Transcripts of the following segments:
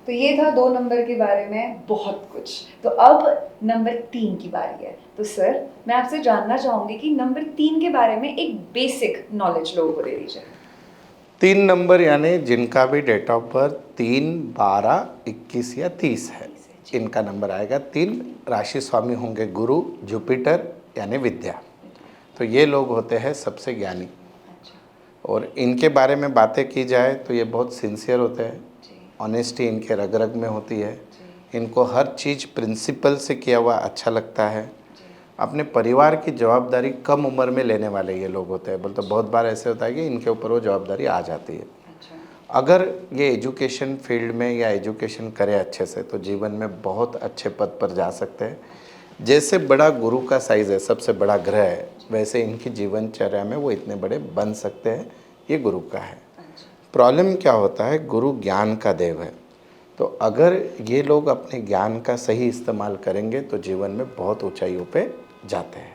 तो ये था 2 नंबर के बारे में बहुत कुछ। तो अब नंबर 3 की बारी है। तो सर मैं आपसे जानना चाहूँगी कि नंबर 3 के बारे में एक बेसिक नॉलेज लोगों को दे दीजिए। 3 नंबर यानी जिनका भी डेट ऑफ बर्थ 3, 12, 21 या 30 है, इनका नंबर आएगा 3। राशि स्वामी होंगे गुरु, जुपिटर यानी विद्या। तो ये लोग होते हैं सबसे ज्ञानी। और इनके बारे में बातें की जाए तो ये बहुत सिंसियर होते हैं। ऑनेस्टी इनके रग रग में होती है। इनको हर चीज़ प्रिंसिपल से किया हुआ अच्छा लगता है। अपने परिवार की जवाबदारी कम उम्र में लेने वाले ये लोग होते हैं। बोलते बहुत बार ऐसे होता है कि इनके ऊपर वो जवाबदारी आ जाती है। अगर ये एजुकेशन फील्ड में या एजुकेशन करें अच्छे से तो जीवन में बहुत अच्छे पद पर जा सकते हैं। जैसे बड़ा गुरु का साइज़ है, सबसे बड़ा ग्रह है, वैसे इनकी जीवनचर्या में वो इतने बड़े बन सकते हैं। ये गुरु का है। प्रॉब्लम क्या होता है, गुरु ज्ञान का देव है। तो अगर ये लोग अपने ज्ञान का सही इस्तेमाल करेंगे तो जीवन में बहुत ऊंचाइयों पे जाते हैं।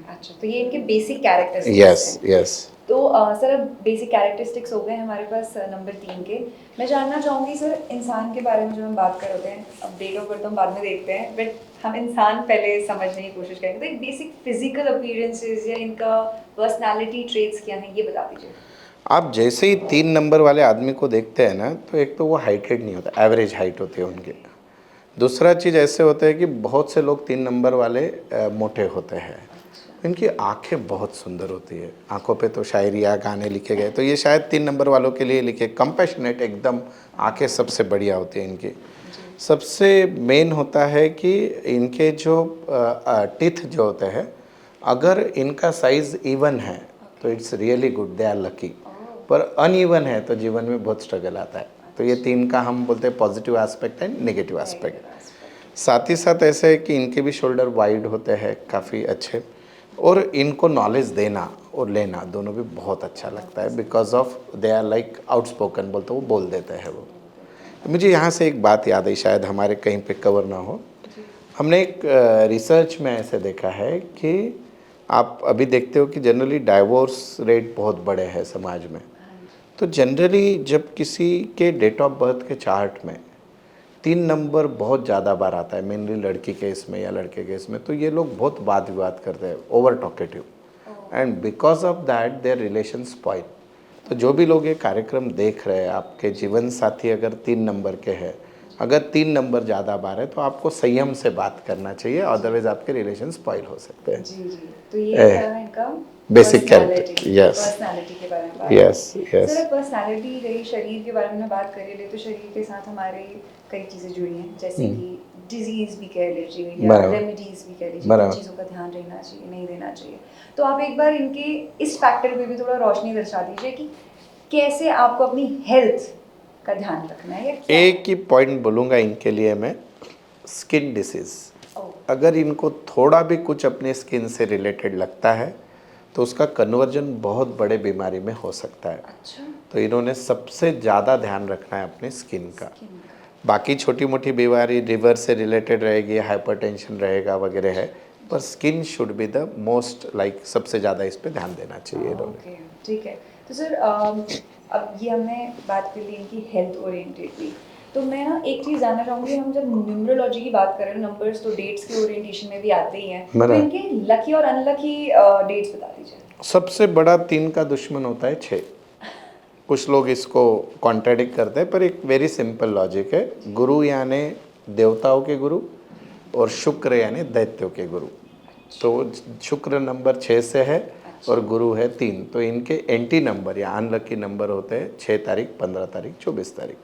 अच्छा, तो ये इनके बेसिक कैरेक्टरिस्टिक्स यस हैं। यस। तो सर अब बेसिक कैरेक्टरिस्टिक्स हो गए हमारे पास नंबर 3 के। मैं जानना चाहूँगी सर इंसान के बारे में जो हम बात कर रहे हैं, अब डेट ऑफ बर्थ हम बाद में देखते हैं, बट हम इंसान पहले समझने की कोशिश करेंगे। तो एक बेसिक फिजिकल अपीयरेंसेस या इनका पर्सनालिटी ट्रेट्स क्या हैं, ये बता दीजिए। आप जैसे ही 3 नंबर वाले आदमी को देखते हैं ना, तो एक तो वो हाइटेड नहीं होता, एवरेज हाइट होती है उनकी। दूसरा चीज़ ऐसे होता है कि बहुत से लोग 3 नंबर वाले मोटे होते हैं। इनकी आंखें बहुत सुंदर होती है। आंखों पे तो शायरी या गाने लिखे गए, तो ये शायद 3 नंबर वालों के लिए लिखे। कंपैशनेट एकदम, आंखें सबसे बढ़िया होती हैं इनकी। सबसे मेन होता है कि इनके जो टीथ जो होते हैं, अगर इनका साइज़ इवन है तो it's really good, they are lucky. पर अनइवन है तो जीवन में बहुत स्ट्रगल आता है। तो ये 3 का हम बोलते हैं positive aspect and negative aspect. साथ ही साथ ऐसे है कि इनके भी शोल्डर वाइड होते हैं, काफ़ी अच्छे। और इनको नॉलेज देना और लेना दोनों भी बहुत अच्छा लगता है, because of they are like outspoken, बोलते वो बोल देते हैं वो। तो मुझे यहाँ से एक बात याद आई, शायद हमारे कहीं पे कवर ना हो। हमने एक रिसर्च में ऐसे देखा है कि आप अभी देखते हो कि जनरली डाइवोर्स रेट बहुत बड़े हैं समाज में। तो जनरली जब किसी के डेट ऑफ बर्थ के चार्ट में 3 नंबर बहुत ज़्यादा बार आता है, मेनली लड़की केस में या लड़के केस में, तो ये लोग बहुत वाद विवाद करते हैं, over talkative, and because of that there relation spoil. तो जो भी लोग ये कार्यक्रम देख रहे हैं, आपके जीवन साथी अगर 3 नंबर के हैं, अगर 3 नंबर ज़्यादा बार है तो आपको संयम से बात करना चाहिए, अदरवाइज आपके रिलेशन स्पॉइल हो सकते हैं। जी जी, तो ये था इनका बेसिक कैरेक्टर। यस पर्सनालिटी के बारे में बात यस करें। यस। सर पर्सनालिटी रही, शरीर के बारे में बात करें तो शरीर के साथ हमारे कई चीज़ें जुड़ी हैं, जैसे कि डिजीज़ भी कह लीजिए या रेमेडीज़ भी कह लीजिए, किन चीज़ों का ध्यान रहना चाहिए, नहीं देना चाहिए। तो आप एक बार इनके इस फैक्टर पे भी थोड़ा रोशनी दर्शा दीजिए कि कैसे आपको अपनी हेल्थ का ध्यान रखना है या क्या? एक ही पॉइंट बोलूँगा इनके लिए मैं, स्किन डिसीज़। अगर इनको थोड़ा भी कुछ अपने स्किन से रिलेटेड लगता है तो उसका कन्वर्जन बहुत बड़े बीमारी में हो सकता है। अच्छा। तो इन्होंने सबसे ज़्यादा ध्यान रखना है अपने स्किन का। बाकी छोटी मोटी बीमारी लिवर से रिलेटेड रहेगी, हाइपरटेंशन रहेगा वगैरह है, पर skin should be the most like, सबसे ज़्यादा इस पे ध्यान देना चाहिए इन्होंने। ओके, ठीक है। तो सर अब ये हमने बात कर ली इनकी हेल्थ ओरिएंटेड भी। तो मैं ना एक चीज़ जानना चाहूँगी, हम जब न्यूमरोलॉजी की बात करें, नंबर्स तो डेट्स के ओरिएंटेशन में भी आते ही हैं, तो इनके लकी और अनलकी डेट्स बता दीजिए। सबसे बड़ा 3 का दुश्मन होता है 6। कुछ लोग इसको कॉन्ट्राडिक्ट करते हैं, पर एक वेरी सिंपल लॉजिक है। गुरु यानी देवताओं के गुरु और शुक्र यानी दैत्यों के गुरु। तो शुक्र नंबर 6 से है और गुरु है 3, तो इनके एंटी नंबर या अनलकी नंबर होते हैं 6 तारीख, 15 तारीख, 24 तारीख।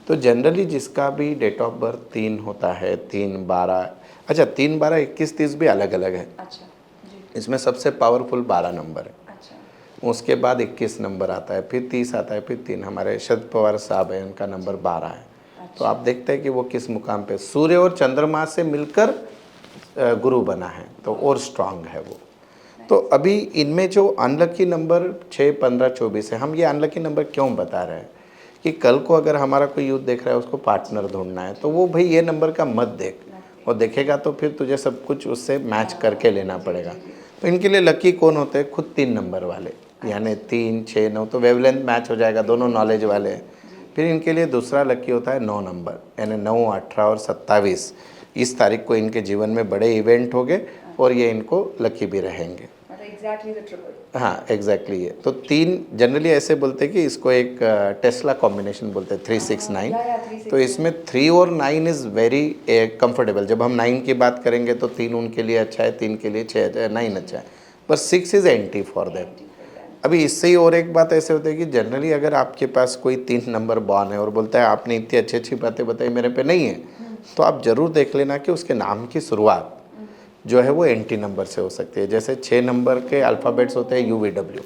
तो जनरली जिसका भी डेट ऑफ बर्थ 3 होता है, 3, 12, अच्छा 3, 12, 21, 30 भी अलग अलग है। अच्छा जी। इसमें सबसे पावरफुल 12 नंबर है। अच्छा। उसके बाद 21 नंबर आता है, फिर 30 आता है, फिर 3 हमारे शरद पवार साहब हैं, उनका नंबर 12 है। तो आप देखते हैं कि वो किस मुकाम पे, सूर्य और चंद्रमा से मिलकर गुरु बना है, तो और स्ट्रांग है वो। तो अभी इनमें जो अनलकी नंबर 6, 15, 24 है, हम ये अनलकी नंबर क्यों बता रहे हैं कि कल को अगर हमारा कोई यूथ देख रहा है, उसको पार्टनर ढूंढना है, तो वो भाई ये नंबर का मत देख, और देखेगा तो फिर तुझे सब कुछ उससे मैच करके लेना पड़ेगा। तो इनके लिए लकी कौन होते हैं, खुद 3 नंबर वाले, यानी 3, 6, 9, तो वेवलेंथ मैच हो जाएगा, दोनों नॉलेज वाले हैं। फिर इनके लिए दूसरा लकी होता है 9 नंबर, यानी 9, 18 और 27 इस तारीख को इनके जीवन में बड़े इवेंट होंगे और ये इनको लकी भी रहेंगे। Exactly the triple. हाँ एग्जैक्टली ये तो 3 जनरली ऐसे बोलते हैं कि इसको एक टेस्ला कॉम्बिनेशन बोलते हैं 369। तो इसमें 3 और 9 इज़ वेरी कंफर्टेबल। जब हम 9 की बात करेंगे तो 3 उनके लिए अच्छा है, 3 के लिए 9 अच्छा है, पर 6 इज़ एंटी फॉर देम। अभी इससे ही और एक बात ऐसे होती है कि जनरली अगर आपके पास कोई 3 नंबर बॉर्न है और बोलता है आपने इतनी अच्छी अच्छी बातें बताई मेरे पे नहीं है, तो आप ज़रूर देख लेना कि उसके नाम की शुरुआत जो है वो एंटी नंबर से हो सकती है। जैसे 6 नंबर के अल्फ़ाबेट्स होते हैं UVW,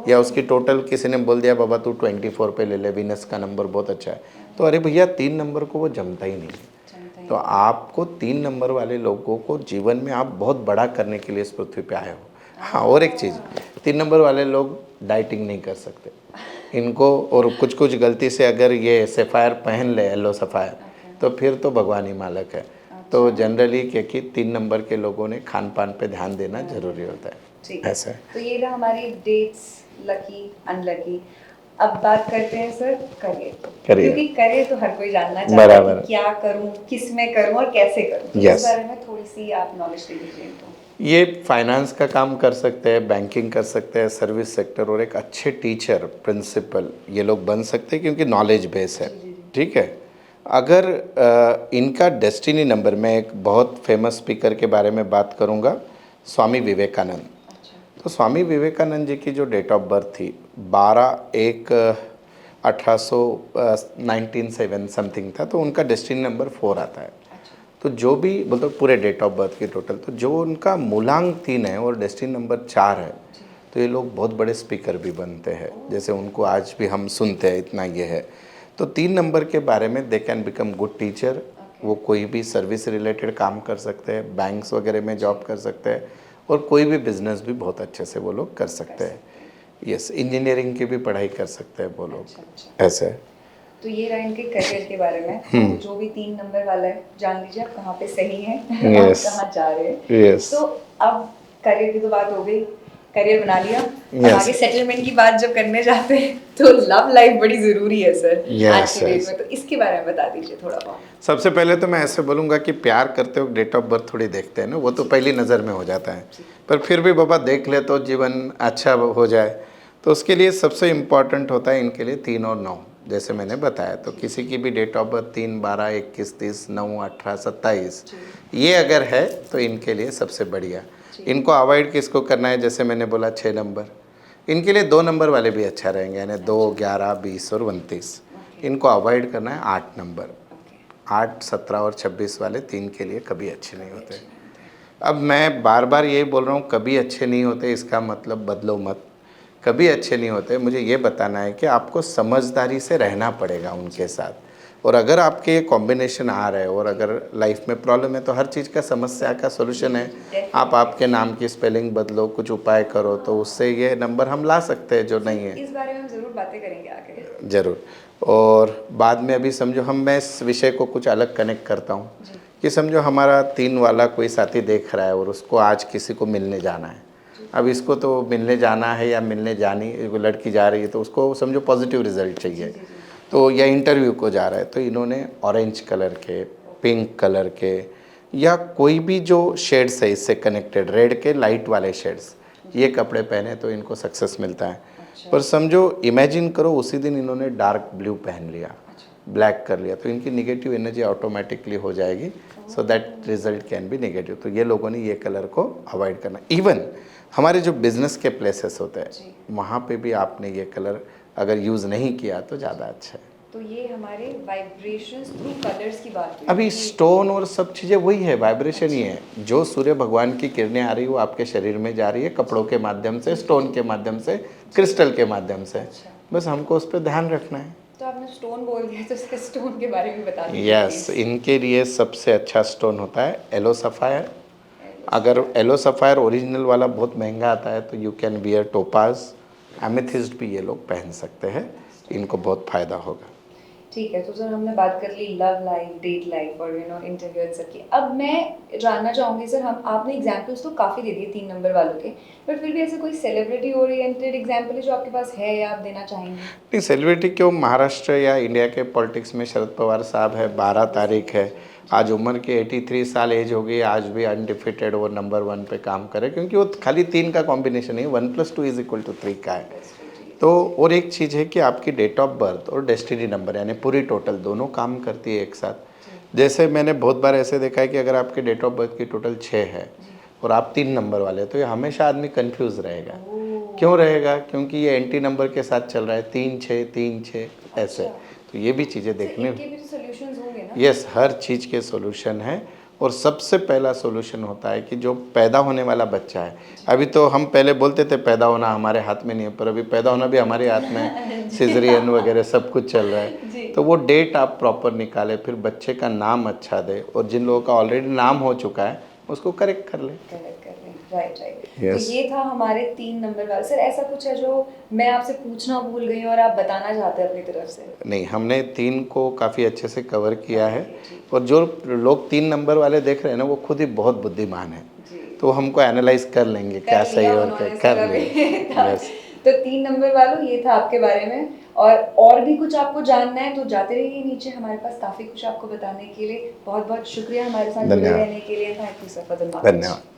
या उसकी टोटल किसी ने बोल दिया बाबा तू 24 पे ले ले, वीनस का नंबर बहुत अच्छा है, तो अरे भैया 3 नंबर को वो जमता ही नहीं है। तो आपको 3 नंबर वाले लोगों को जीवन में आप बहुत बड़ा करने के लिए इस पृथ्वी पे आए हो। हाँ और एक चीज़, 3 नंबर वाले लोग डाइटिंग नहीं कर सकते इनको, और कुछ कुछ गलती से अगर ये सफ़ायर पहन ले, येलो सफ़ायर, तो फिर तो भगवान ही मालक है। तो जनरली क्योंकि 3 नंबर के लोगों ने खान पान पे ध्यान देना जरूरी होता है, ऐसा है। तो ये रहा हमारी डेट्स, लकी अनलकी। अब बात करते हैं सर करियर, क्योंकि करियर तो हर कोई जानना चाहता है कि क्या करूं, किस में करूं और कैसे करूं। तो इस बारे में थोड़ी सी आप नॉलेज दे दीजिए इनको। ये फाइनेंस का काम कर सकते हैं, बैंकिंग कर सकते हैं, सर्विस सेक्टर, और एक अच्छे टीचर, प्रिंसिपल ये लोग बन सकते हैं क्योंकि नॉलेज बेस है। ठीक है। अगर इनका डेस्टिनी नंबर, मैं एक बहुत फेमस स्पीकर के बारे में बात करूंगा, स्वामी विवेकानंद। तो स्वामी विवेकानंद जी की जो डेट ऑफ बर्थ थी 12/1/1897 समथिंग था, तो उनका डेस्टिनी नंबर 4 आता है। तो जो भी बोलते पूरे डेट ऑफ बर्थ की टोटल, तो जो उनका मूलांक 3 है और डेस्टिनी नंबर 4 है, तो ये लोग बहुत बड़े स्पीकर भी बनते हैं, जैसे उनको आज भी हम सुनते हैं, इतना ये है। तो 3 नंबर के बारे में they can become good teacher. वो कोई भी सर्विस रिलेटेड काम कर सकते हैं, बैंक्स वगैरह में जॉब कर सकते हैं, और कोई भी बिजनेस भी बहुत अच्छे से वो लोग कर सकते हैं। यस, इंजीनियरिंग की भी पढ़ाई कर सकते हैं वो लोग, ऐसे है। तो ये रहा इनके करियर के बारे में। तो जो भी 3 नंबर वाला है, जान लीजिए आप कहाँ पे सही हैं, आप कहाँ जा रहे हैं। तो अब करियर की तो बात हो गई, करियर बना लिया, आगे सेटलमेंट की बात जब करने जाते हैं तो लव लाइफ बड़ी ज़रूरी है सर आज के डेट में। तो इसके बारे में बता दीजिए थोड़ा बहुत। सबसे पहले तो मैं ऐसे बोलूँगा कि प्यार करते हो डेट ऑफ बर्थ थोड़ी देखते हैं ना, वो तो पहली नज़र में हो जाता है, पर फिर भी बाबा देख ले तो जीवन अच्छा हो जाए। तो उसके लिए सबसे इम्पॉर्टेंट होता है इनके लिए 3 और 9, जैसे मैंने बताया। तो किसी की भी डेट ऑफ बर्थ 3, 12, 21, 30, 9, 18, 27 ये अगर है तो इनके लिए सबसे बढ़िया। इनको अवॉइड किसको करना है, जैसे मैंने बोला 6 नंबर, इनके लिए 2 नंबर वाले भी अच्छा रहेंगे, यानी 2, 11, 20 और 29। इनको अवॉइड करना है 8 नंबर, 8, 17 और 26 वाले 3 के लिए कभी अच्छे नहीं होते। अब मैं बार बार यही बोल रहा हूँ, कभी अच्छे नहीं होते इसका मतलब बदलो मत, कभी अच्छे नहीं होते। मुझे ये बताना है कि आपको समझदारी से रहना पड़ेगा उनके साथ, और अगर आपके ये कॉम्बिनेशन आ रहा है और अगर लाइफ में प्रॉब्लम है, तो हर चीज़ का समस्या का सोल्यूशन है। आप आपके नाम की स्पेलिंग बदलो, कुछ उपाय करो, तो उससे ये नंबर हम ला सकते हैं जो नहीं है। इस बारे में हम ज़रूर बातें करेंगे आगे। ज़रूर। और बाद में अभी समझो मैं इस विषय को कुछ अलग कनेक्ट करता हूँ कि समझो हमारा 3 वाला कोई साथी देख रहा है और उसको आज किसी को मिलने जाना है। अब इसको तो मिलने जाना है या मिलने जानी, लड़की जा रही है तो उसको समझो पॉजिटिव रिजल्ट चाहिए, तो या इंटरव्यू को जा रहा है, तो इन्होंने ऑरेंज कलर के, पिंक कलर के, या कोई भी जो शेड्स है इससे कनेक्टेड, रेड के लाइट वाले शेड्स, ये कपड़े पहने तो इनको सक्सेस मिलता है। पर समझो इमेजिन करो उसी दिन इन्होंने डार्क ब्लू पहन लिया, ब्लैक कर लिया, तो इनकी निगेटिव एनर्जी ऑटोमेटिकली हो जाएगी, so that result can be negative. तो ये लोगों ने ये कलर को अवॉइड करना। इवन हमारे जो बिजनेस के प्लेसेस होते हैं वहाँ पे भी आपने ये कलर अगर यूज़ नहीं किया तो ज़्यादा अच्छा है। तो ये हमारे वाइब्रेशंस थ्रू कलर्स की बात हुई। अभी स्टोन और सब चीज़ें वही है, वाइब्रेशन ही है। जो सूर्य भगवान की किरणें आ रही है वो आपके शरीर में जा रही है, कपड़ों के माध्यम से, स्टोन के माध्यम से, क्रिस्टल के माध्यम से। बस हमको उस पर ध्यान रखना है। तो आपने स्टोन बोल दिया, तो इसके स्टोन के बारे में बता दीजिए। यस, इनके लिए सबसे अच्छा स्टोन होता है येलो सफ़ायर। अगर येलो सफ़ायर ओरिजिनल वाला बहुत महंगा आता है तो you can wear topaz, amethyst भी ये लोग पहन सकते हैं, इनको बहुत फ़ायदा होगा। ठीक है, तो सर हमने बात कर ली लव लाइफ, डेट लाइफ और इंटरव्यू सब की। अब मैं जानना चाहूँगी सर, हम आपने एग्जांपल्स तो काफ़ी दे दिए 3 नंबर वालों के, पर फिर भी ऐसे कोई सेलिब्रिटी ओरिएंटेड एग्जांपल है जो आपके पास है या आप देना चाहेंगे? नहीं, सेलिब्रिटी क्यों, महाराष्ट्र या इंडिया के पॉलिटिक्स में शरद पवार साहब है, 12 तारीख है, आज उम्र के 83 साल एज हो गई, आज भी अनडिफिटेड वो नंबर 1 पे काम करे, क्योंकि वो खाली 3 का कॉम्बिनेशन नहीं, 1+2=3 का है। तो और एक चीज़ है कि आपकी डेट ऑफ बर्थ और डेस्टिनी नंबर यानी पूरी टोटल दोनों काम करती है एक साथ। जैसे मैंने बहुत बार ऐसे देखा है कि अगर आपकी डेट ऑफ बर्थ की टोटल 6 है और आप 3 नंबर वाले, तो ये हमेशा आदमी कंफ्यूज रहेगा। क्यों रहेगा? क्योंकि ये एंटी नंबर के साथ चल रहा है, 3-6 ऐसे। तो ये भी चीज़ें देखने, इनके भी तो सॉल्यूशंस होंगे ना? यस, हर चीज़ के सॉल्यूशन है। और सबसे पहला सॉल्यूशन होता है कि जो पैदा होने वाला बच्चा है, अभी तो हम पहले बोलते थे पैदा होना हमारे हाथ में नहीं है, पर अभी पैदा होना भी हमारे हाथ में है, सिजरियन वगैरह सब कुछ चल रहा है। तो वो डेट आप प्रॉपर निकालें, फिर बच्चे का नाम अच्छा दे, और जिन लोगों का ऑलरेडी नाम हो चुका है उसको करेक्ट कर लें। राइट। Yes. तो ये था हमारे 3 नंबर वाला। सर ऐसा कुछ है जो मैं आपसे पूछना भूल गई और आप बताना चाहते हैं अपनी तरफ से? नहीं, हमने 3 को काफ़ी अच्छे से कवर किया है, और जो लोग 3 नंबर वाले देख रहे हैं ना, वो खुद ही बहुत बुद्धिमान है, तो हमको एनालाइज कर लेंगे क्या सही और क्या कर लेंगे। बस। तो 3 नंबर वालों, ये था आपके बारे में। और भी कुछ आपको जानना है तो जाते रहिए नीचे, हमारे पास काफ़ी कुछ आपको बताने के लिए। बहुत बहुत शुक्रिया हमारे साथ जुड़े रहने के लिए। Thank you sir for the knowledge. धन्यवाद।